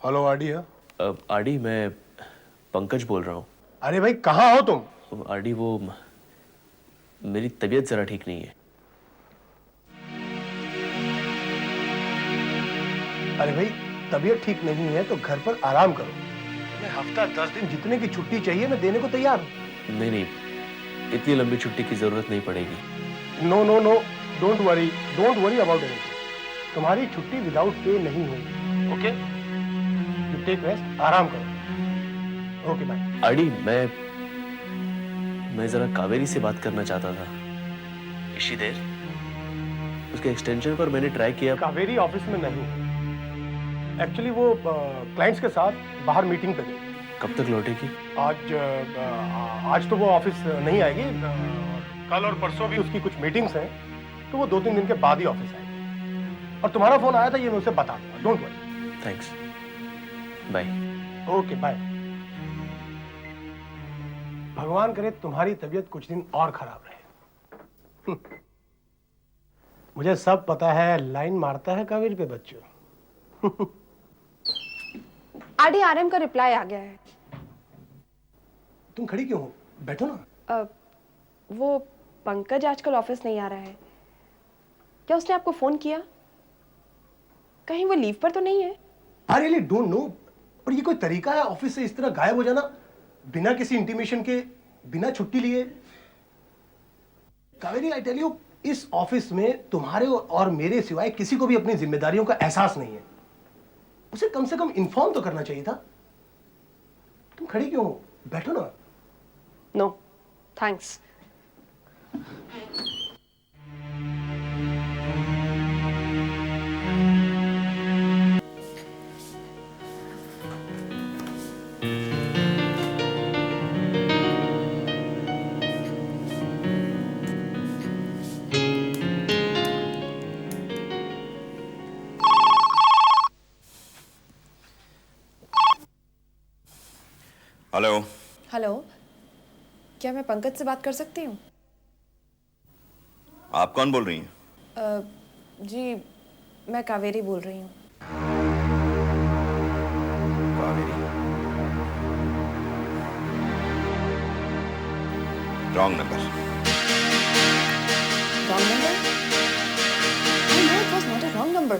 Hello RD है। RD, मैं पंकज बोल रहा हूँ। अरे भाई कहाँ हो तुम? आरडी, वो मेरी तबीयत जरा ठीक नहीं है। अरे भाई तबीयत ठीक नहीं है तो घर पर आराम करो। मैं हफ्ता 10 दिन जितने की छुट्टी चाहिए मैं देने को तैयार हूँ। नहीं नहीं, इतनी लंबी छुट्टी की जरूरत नहीं पड़ेगी। No no no, don't worry about anything. तुम्हारी छुट्टी विदाउट पे नहीं होगी। ओके, यू टेक रेस्ट, आराम करो। Okay bye. आरडी, मैं जरा कावेरी से बात करना चाहता था। इसी देर उसके एक्सटेंशन पर मैंने ट्राई किया। कावेरी ऑफिस में नहीं, एक्चुअली वो क्लाइंट्स के साथ बाहर मीटिंग पे गई। कब तक लौटेगी? आज तो वो ऑफिस नहीं आएगी। कल और परसों भी उसकी कुछ मीटिंग्स हैं, तो वो 2-3 दिन के बाद ही ऑफिस आएगी। और तुम्हारा फोन आया था, ये मैं उसे बता दूंगा, don't worry. Thanks, bye. Okay bye. भगवान करे तुम्हारी तबीयत कुछ दिन और खराब रहे। मुझे सब पता है, लाइन मारता है कावेरी पे बच्चों। आरडी, आरएम का रिप्लाई आ गया है। तुम खड़ी क्यों हो? बैठो ना। वो पंकज आजकल ऑफिस नहीं आ रहा है। क्या उसने आपको फोन किया? कहीं वो लीव पर तो नहीं है? I really don't know. और ये कोई तरीका है ऑफिस से इस तरह गायब हो जाना, बिना किसी इंटीमेशन के, बिना छुट्टी लिए? कावेरी, आई टेल यू, इस ऑफिस में तुम्हारे और मेरे सिवाय किसी को भी अपनी जिम्मेदारियों का एहसास नहीं है। उसे कम से कम इन्फॉर्म तो करना चाहिए था। तुम खड़ी क्यों हो? बैठो ना। No thanks. हेलो। हेलो, क्या मैं पंकज से बात कर सकती हूँ? आप कौन बोल रही हैं? जी, मैं कावेरी बोल रही हूँ। Kaveri? Wrong number. Wrong number? I know it was not a wrong number.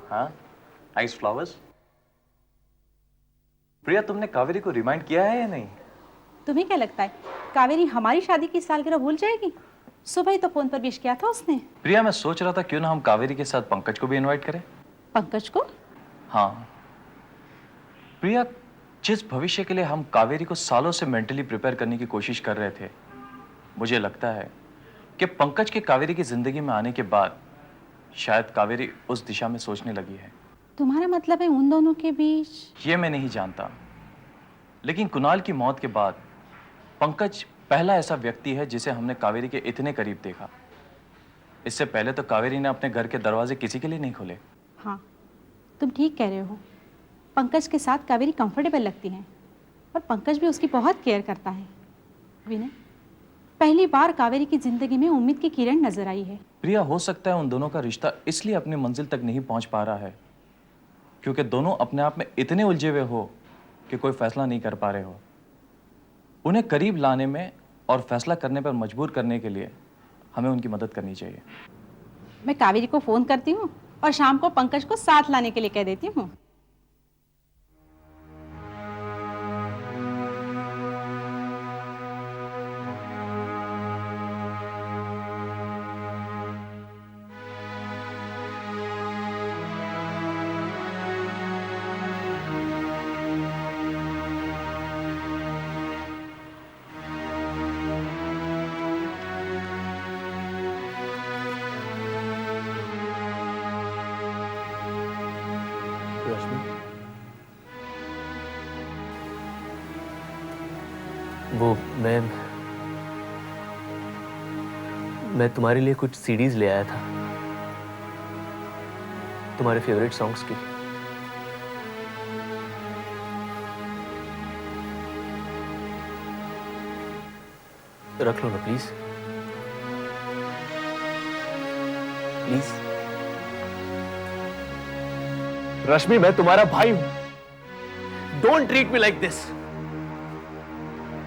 हाँ, नाइस फ्लावर्स। प्रिया, तुमने कावेरी को रिमाइंड किया है या नहीं? तुम्हें क्या लगता है कावेरी हमारी शादी की सालगिरह भूल जाएगी? सुबह ही तो फोन पर विश किया था उसने। प्रिया, मैं सोच रहा था क्यों ना हम कावेरी के साथ पंकज को भी इनवाइट करें। पंकज को? हाँ प्रिया, जिस भविष्य के लिए हम कावेरी को सालों से मेंटली प्रिपेयर करने की कोशिश कर रहे थे, मुझे लगता है कि पंकज के कावेरी की जिंदगी में आने के बाद शायद कावेरी उस दिशा में सोचने लगी है। तुम्हारा मतलब है उन दोनों के बीच? ये मैं नहीं जानता, लेकिन कुणाल की मौत के बाद पंकज पहला ऐसा व्यक्ति है जिसे हमने कावेरी के इतने करीब देखा। इससे पहले तो कावेरी ने अपने घर के दरवाजे किसी के लिए नहीं खोले। हाँ, तुम ठीक कह रहे हो। पंकज के साथ कावेरी कंफर्टेबल लगती है और पंकज भी उसकी बहुत केयर करता है। विनय, पहली बार कावेरी की जिंदगी में उम्मीद की किरण नजर आई है। प्रिया, हो सकता है उन दोनों का रिश्ता इसलिए अपनी मंजिल तक नहीं पहुंच पा रहा है क्योंकि दोनों अपने आप में इतने उलझे हुए हो कि कोई फैसला नहीं कर पा रहे हो। उन्हें करीब लाने में और फैसला करने पर मजबूर करने के लिए हमें उनकी मदद करनी चाहिए। मैं कावेरी को फोन करती हूँ और शाम को पंकज को साथ लाने के लिए कह देती हूँ। रश्मि, वो मैं तुम्हारे लिए कुछ सीडीज ले आया था, तुम्हारे फेवरेट सॉन्ग्स की। रख लो ना प्लीज, प्लीज। रश्मि, मैं तुम्हारा भाई हूं। Don't treat me like this.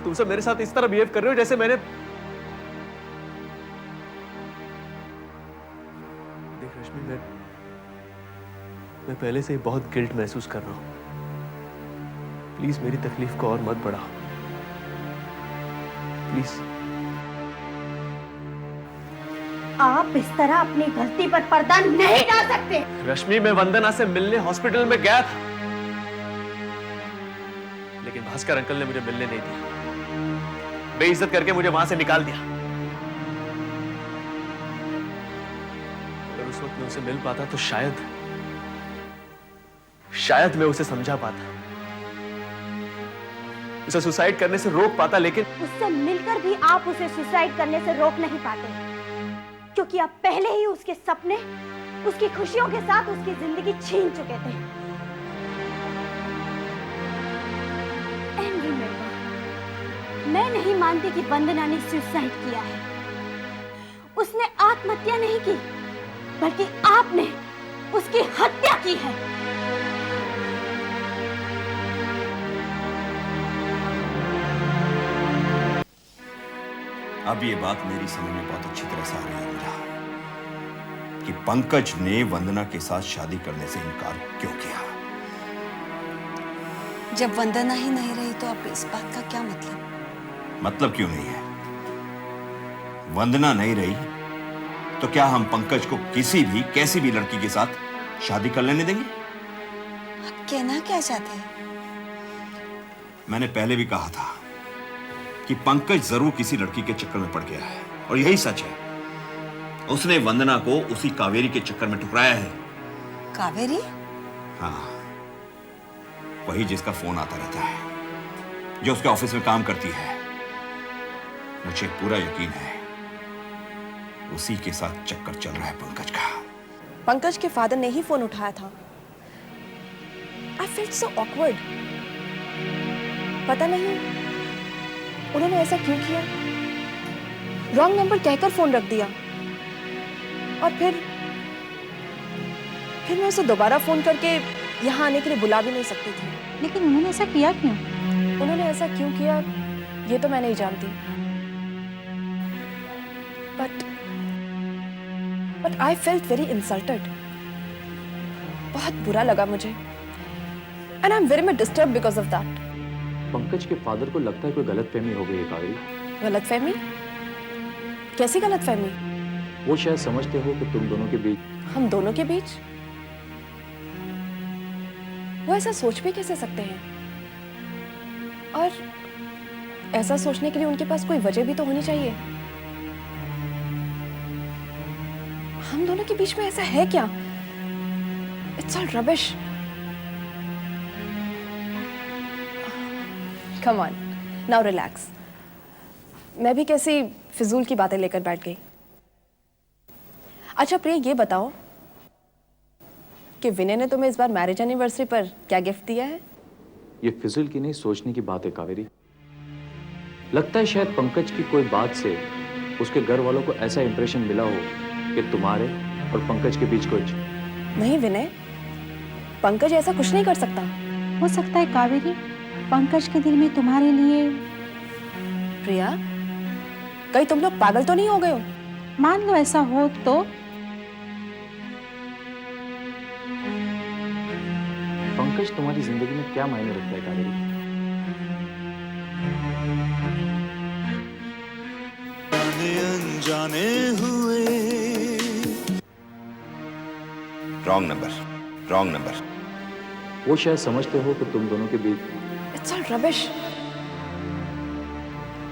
तुम सब मेरे साथ इस तरह बिहेव कर रहे हो जैसे मैंने। देख रश्मि, मैं पहले से ही बहुत गिल्ट महसूस कर रहा हूं। प्लीज मेरी तकलीफ को और मत बढ़ाओ, प्लीज। आप इस तरह अपनी गलती पर पर्दा नहीं डाल सकते। रश्मि, मैं वंदना से मिलने हॉस्पिटल में गया था, लेकिन भास्कर अंकल ने मुझे मिलने नहीं दिया। बेइज्जत करके मुझे वहां से निकाल दिया। अगर उस वक्त मैं उसे मिल पाता तो शायद मैं उसे समझा पाता, उसे सुसाइड करने से रोक पाता। लेकिन उससे मिलकर भी आप उसे सुसाइड करने से रोक नहीं पाते, क्योंकि आप पहले ही उसके सपने, उसकी खुशियों के साथ उसकी जिंदगी छीन चुके थे। एंड रिमेंबर, मैं नहीं मानती कि वंदना ने सुसाइड किया है। उसने आत्महत्या नहीं की, बल्कि आपने उसकी हत्या की है। अब ये बात मेरी समझ में बहुत अच्छी तरह से आ रही है मीरा, कि पंकज ने वंदना के साथ शादी करने से इनकार क्यों किया। जब वंदना ही नहीं रही तो अब इस बात का क्या मतलब? मतलब क्यों नहीं है? वंदना नहीं रही तो क्या हम पंकज को किसी भी कैसी भी लड़की के साथ शादी कर लेने देंगे? आप कहना क्या चाहते हैं? मैंने पहले भी कहा था कि पंकज जरूर किसी लड़की के चक्कर में पड़ गया है, और यही सच है। उसने वंदना को उसी कावेरी के चक्कर में ठुकराया है। कावेरी? हाँ, वही जिसका फोन आता रहता है, जो उसके ऑफिस में काम करती है। मुझे पूरा यकीन है उसी के साथ चक्कर चल रहा है पंकज का। पंकज के फादर ने ही फोन उठाया था। I felt so awkward. पता नहीं उन्होंने ऐसा क्यों किया। रॉन्ग नंबर कहकर फोन रख दिया, और फिर मैं उसे दोबारा फोन करके यहाँ आने के लिए बुला भी नहीं सकती थी। लेकिन उन्होंने ऐसा किया क्यों? उन्होंने ऐसा क्यों किया ये तो मैं नहीं जानती, but I felt very insulted. बहुत बुरा लगा मुझे, and I am very much disturb because of that. Pankaj के फादर को लगता है कोई गलतफहमी हो गई है कावेरी। गलतफहमी? कैसी गलतफहमी? वो शायद समझते हो कि तुम दोनों के बीच। हम दोनों के बीच? वो ऐसा सोच भी कैसे सकते हैं? और ऐसा सोचने के लिए उनके पास कोई वजह भी तो होनी चाहिए। हम दोनों के बीच में ऐसा है क्या? It's all rubbish. Come on, now relax. मैं भी कैसी फिजूल की बातें लेकर बैठ गई। अच्छा प्रिया, ये बताओ कि विनय ने तुम्हें इस बार मैरिज एनिवर्सरी पर क्या गिफ्ट दिया है? ये फिजुल की नहीं, सोचने की बात है कावेरी। लगता है शायद पंकज की कोई बात से उसके घर वालों को ऐसा इंप्रेशन मिला हो कि तुम्हारे और पंकज के बीच कुछ। नहीं विनय, पंकज ऐसा कुछ नहीं कर सकता। हो सकता है कावेरी, पंकज के दिल में तुम्हारे लिए। प्रिया, कहीं तुम लोग पागल तो नहीं हो गए हो? मान लो ऐसा हो तो? पंकज तुम्हारी जिंदगी में क्या मायने रखता है कावेरी? अनजाने हुए। Wrong number. वो शायद समझते हो कि तुम दोनों के बीच। It's all rubbish.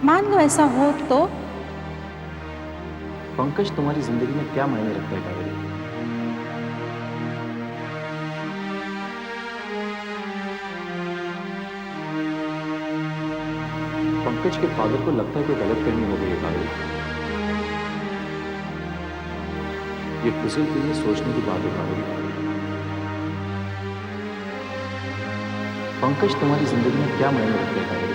मान लो ऐसा हो तो? पंकज तुम्हारी जिंदगी में क्या मायने रखता है कावेरी? पंकज के फादर को लगता है कोई गलतफहमी हो गई है कावेरी। ये फिजुल के लिए सोचने की बात है कावेरी। पंकज तुम्हारी जिंदगी में क्या मायने रखता है कावेरी?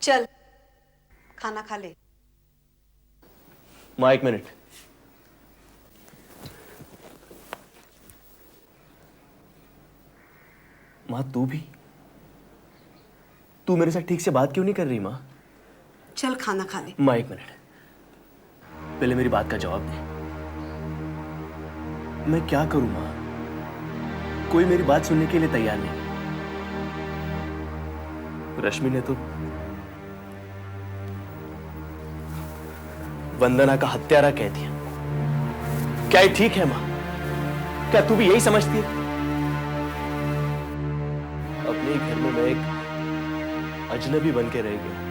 चल खाना खा ले। माँ, 1 मिनट। माँ, तू मेरे साथ ठीक से बात क्यों नहीं कर रही माँ? चल खाना खा ले। माँ, 1 मिनट, पहले मेरी बात का जवाब दे। मैं क्या करूं माँ? कोई मेरी बात सुनने के लिए तैयार नहीं। रश्मि ने तो वंदना का हत्यारा कह दिया। क्या ये ठीक है माँ? क्या तू भी यही समझती है? अपने ही घर में मैं एक अजनबी बन के रह गया।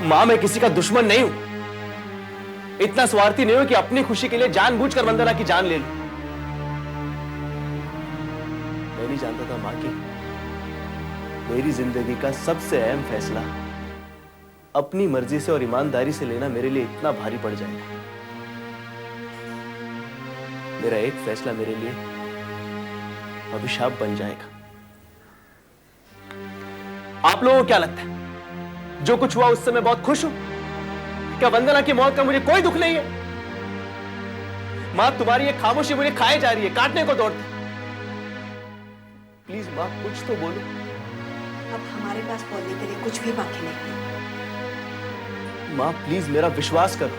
मां, मैं किसी का दुश्मन नहीं हूं। इतना स्वार्थी नहीं हूं कि अपनी खुशी के लिए जानबूझकर वंदना की जान ले लूं। मैं नहीं जानता था मां कि मेरी जिंदगी का सबसे अहम फैसला अपनी मर्जी से और ईमानदारी से लेना मेरे लिए इतना भारी पड़ जाएगा। मेरा एक फैसला मेरे लिए अभिशाप बन जाएगा। आप लोगों को क्या लगता है जो कुछ हुआ उससे मैं बहुत खुश हूं? क्या वंदना की मौत का मुझे कोई दुख नहीं है? मां, तुम्हारी ये खामोशी मुझे खाए जा रही है, काटने को दौड़ती। प्लीज मां, कुछ तो बोलो। अब हमारे पास बोलने के लिए कुछ भी बाकी नहीं है। मां, प्लीज मेरा विश्वास करो।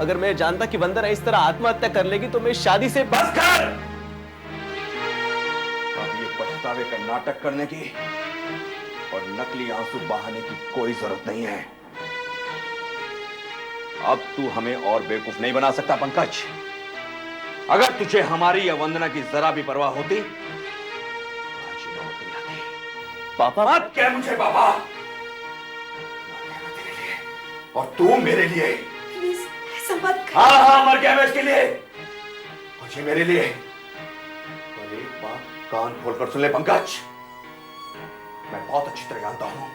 अगर मैं जानता कि वंदना इस तरह आत्महत्या कर लेगी तो मैं शादी से बस कर। अब ये पछतावे का नाटक करने की और नकली आंसू बहाने की कोई जरूरत नहीं है। अब तू हमें और बेवकूफ नहीं बना सकता पंकज। अगर तुझे हमारी या वंदना की जरा भी परवाह होती आज ये नौबत नहीं आती। पापा, मत कह मुझे पापा। मैं तेरे लिए और तू मेरे लिए। प्लीज ऐसा मत कर। हाँ, मर गया मैं इसके लिए और ये मेरे लिए। और एक बात कान खोलकर सुन ले पंकज, मैं बहुत अच्छी तरह जानता हूं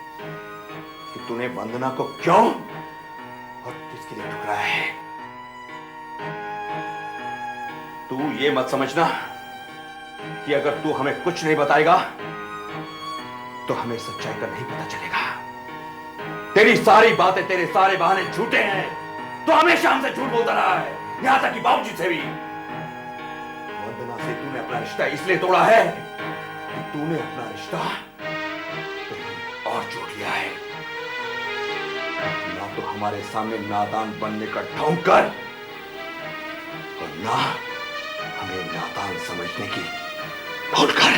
कि तूने वंदना को क्यों और किसके लिए ठुकराया है। तू ये मत समझना कि अगर तू हमें कुछ नहीं बताएगा तो हमें सच्चाई का नहीं पता चलेगा। तेरी सारी बातें, तेरे सारे बहाने झूठे हैं। तो हमेशा हमसे झूठ बोलता रहा है, यहां तक कि बाबूजी से भी। वंदना से तूने अपना रिश्ता इसलिए तोड़ा है कि तूने अपना रिश्ता और जोड़ लिया है। ना तो हमारे सामने नादान बनने का ढोंग कर और ना हमें नादान समझने की भूल कर।